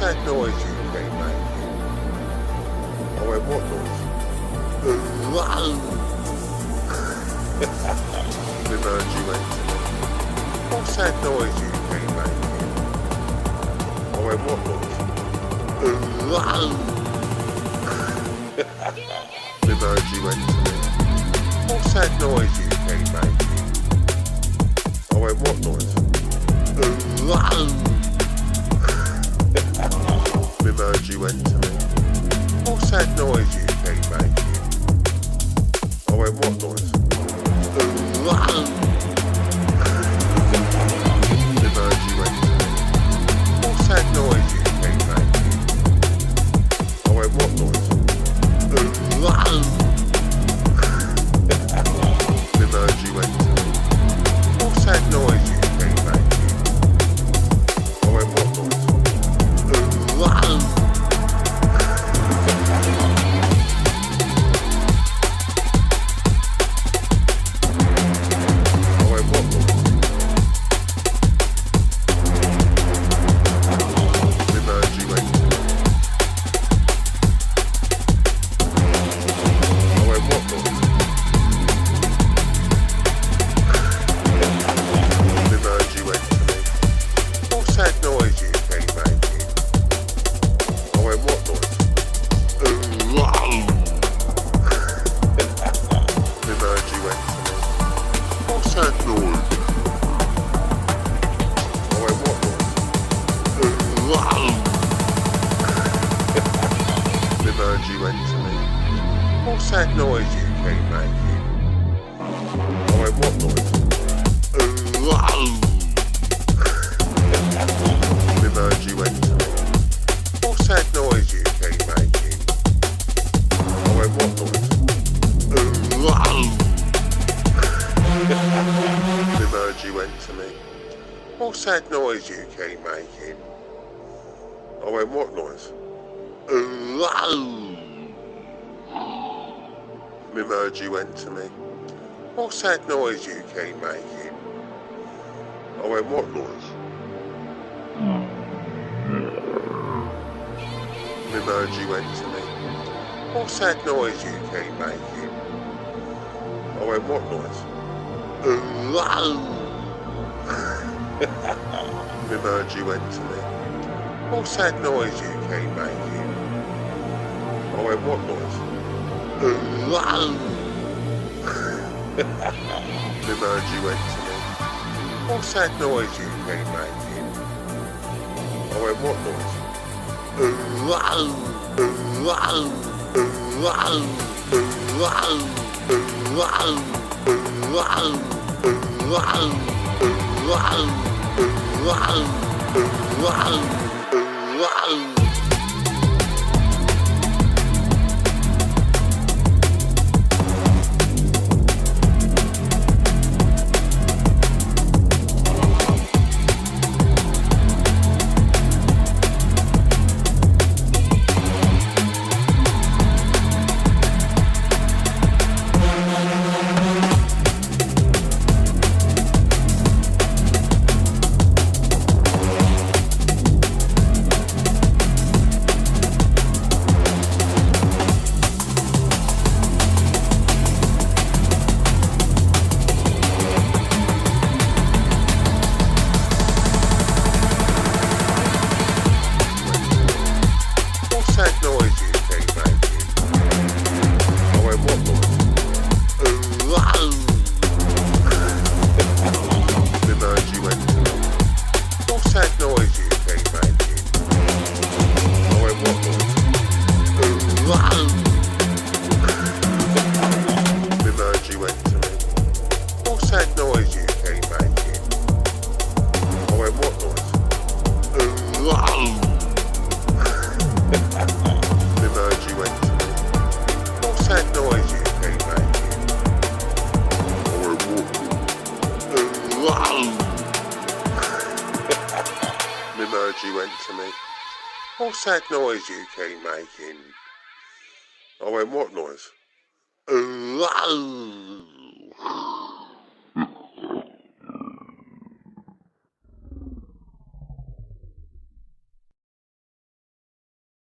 that noise you keep making? I went, what noise? The Virgie went to me. What's that noise you keep making? I went, what noise? The Virgie went to me. What's that noise you keep making? I went, what noise? The Virgie went to me. What's that noise you keep making? I went, what noise? The Virgie went to me. What's that noise you keep making? I went, what noise? The Virgie went to me. What's that noise you keep making? I went, what noise? What's that noise you keep making? I went, what noise? The Virgie went to me. What's that noise you keep making? I went, what noise? The Virgie went to me. What's that noise you keep making? I went, what noise? The Virgie went to me. What's that noise you keep making? I went, what noise? The Virgie went to me. What's that noise you keep making? I went, what noise? The Virgie went to me. What's that noise you keep making? I went, what noise? The Virgie went to me. What's that noise you keep making? I went, what noise? What's that noise you keep making? I went, what noise?